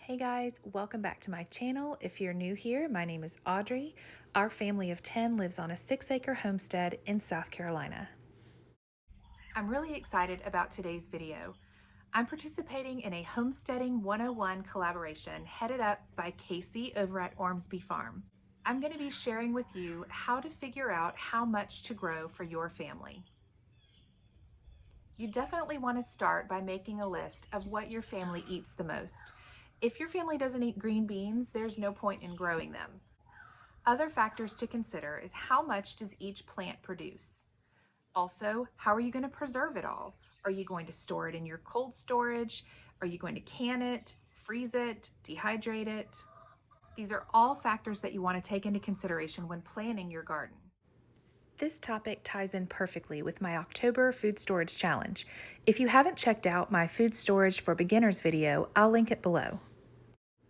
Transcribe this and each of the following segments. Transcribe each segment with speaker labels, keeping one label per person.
Speaker 1: Hey guys, welcome back to my channel. If you're new here, my name is Audrey. Our family of 10 lives on a 6-acre homestead in South Carolina. I'm really excited about today's video. I'm participating in a Homesteading 101 collaboration headed up by Casey over at Ormsby Farm. I'm going to be sharing with you how to figure out how much to grow for your family. You definitely want to start by making a list of what your family eats the most. If your family doesn't eat green beans, there's no point in growing them. Other factors to consider is how much does each plant produce? Also, how are you going to preserve it all? Are you going to store it in your cold storage? Are you going to can it, freeze it, dehydrate it? These are all factors that you want to take into consideration when planning your garden. This topic ties in perfectly with my October food storage challenge. If you haven't checked out my food storage for beginners video, I'll link it below.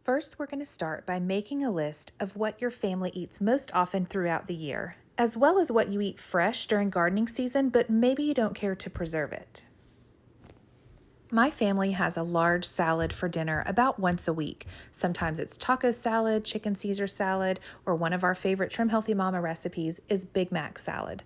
Speaker 1: First, we're going to start by making a list of what your family eats most often throughout the year, as well as what you eat fresh during gardening season, but maybe you don't care to preserve it. My family has a large salad for dinner about once a week. Sometimes it's taco salad, chicken Caesar salad, or one of our favorite Trim Healthy Mama recipes is Big Mac salad.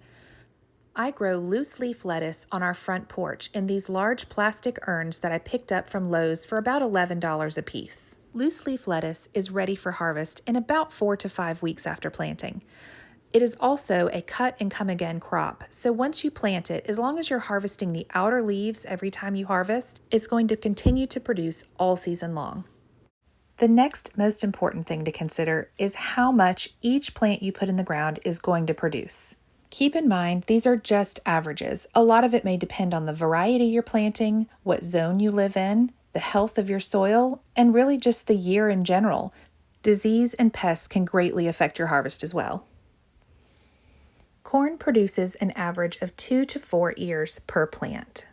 Speaker 1: I grow loose leaf lettuce on our front porch in these large plastic urns that I picked up from Lowe's for about $11 a piece. Loose leaf lettuce is ready for harvest in about 4 to 5 weeks after planting. It is also a cut and come again crop, so once you plant it, as long as you're harvesting the outer leaves every time you harvest, it's going to continue to produce all season long. The next most important thing to consider is how much each plant you put in the ground is going to produce. Keep in mind, these are just averages. A lot of it may depend on the variety you're planting, what zone you live in, the health of your soil, and really just the year in general. Disease and pests can greatly affect your harvest as well. Corn produces an average of 2 to 4 ears per plant.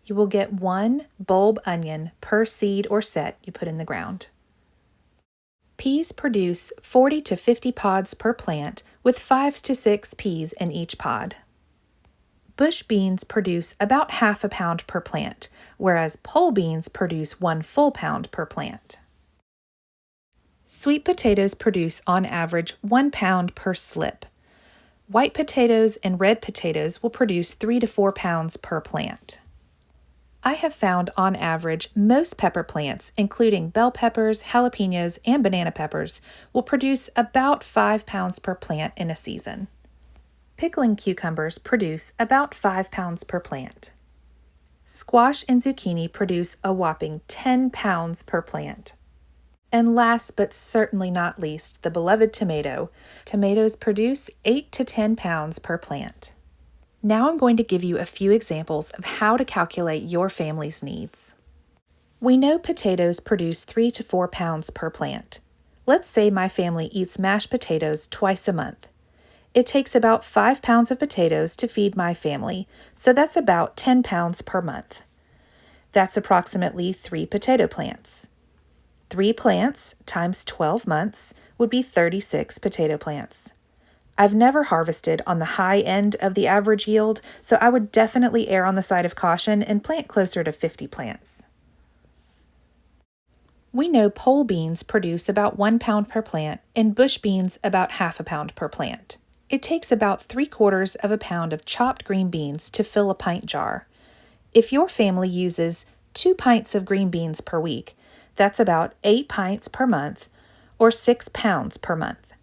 Speaker 1: You will get 1 bulb onion per seed or set you put in the ground. Peas produce 40 to 50 pods per plant, with 5 to 6 peas in each pod. Bush beans produce about half a pound per plant, whereas pole beans produce 1 full pound per plant. Sweet potatoes produce on average 1 pound per slip. White potatoes and red potatoes will produce 3 to 4 pounds per plant. I have found on average most pepper plants, including bell peppers, jalapenos, and banana peppers, will produce about 5 pounds per plant in a season. Pickling cucumbers produce about 5 pounds per plant. Squash and zucchini produce a whopping 10 pounds per plant. And last but certainly not least, the beloved tomato. Tomatoes produce 8 to 10 pounds per plant. Now I'm going to give you a few examples of how to calculate your family's needs. We know potatoes produce 3 to 4 pounds per plant. Let's say my family eats mashed potatoes twice a month. It takes about 5 pounds of potatoes to feed my family, so that's about 10 pounds per month. That's approximately 3 potato plants. 3 plants times 12 months would be 36 potato plants. I've never harvested on the high end of the average yield, so I would definitely err on the side of caution and plant closer to 50 plants. We know pole beans produce about 1 pound per plant and bush beans about half a pound per plant. It takes about 3/4 of a pound of chopped green beans to fill a pint jar. If your family uses 2 pints of green beans per week, that's about 8 pints per month or 6 pounds per month.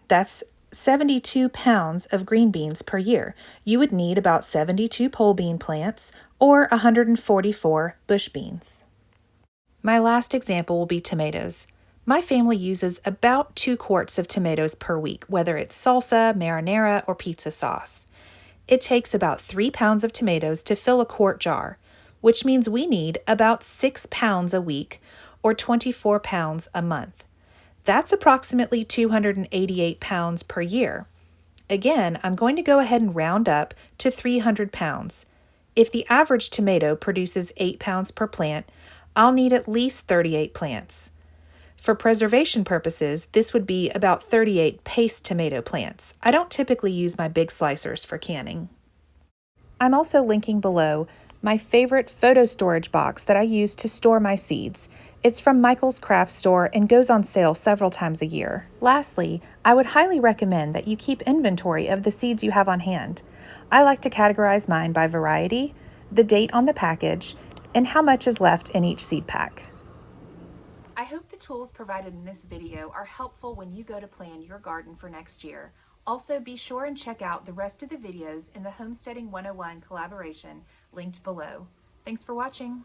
Speaker 1: That's 72 pounds of green beans per year. You would need about 72 pole bean plants or 144 bush beans. My last example will be tomatoes. My family uses about 2 quarts of tomatoes per week, whether it's salsa, marinara, or pizza sauce. It takes about 3 pounds of tomatoes to fill a quart jar, which means we need about 6 pounds a week or 24 pounds a month. That's approximately 288 pounds per year. Again, I'm going to go ahead and round up to 300 pounds. If the average tomato produces 8 pounds per plant, I'll need at least 38 plants. For preservation purposes, this would be about 38 paste tomato plants. I don't typically use my big slicers for canning. I'm also linking below my favorite photo storage box that I use to store my seeds. It's from Michael's Craft Store and goes on sale several times a year. Lastly, I would highly recommend that you keep inventory of the seeds you have on hand. I like to categorize mine by variety, the date on the package, and how much is left in each seed pack. I hope the tools provided in this video are helpful when you go to plan your garden for next year. Also, be sure and check out the rest of the videos in the Homesteading 101 collaboration linked below. Thanks for watching.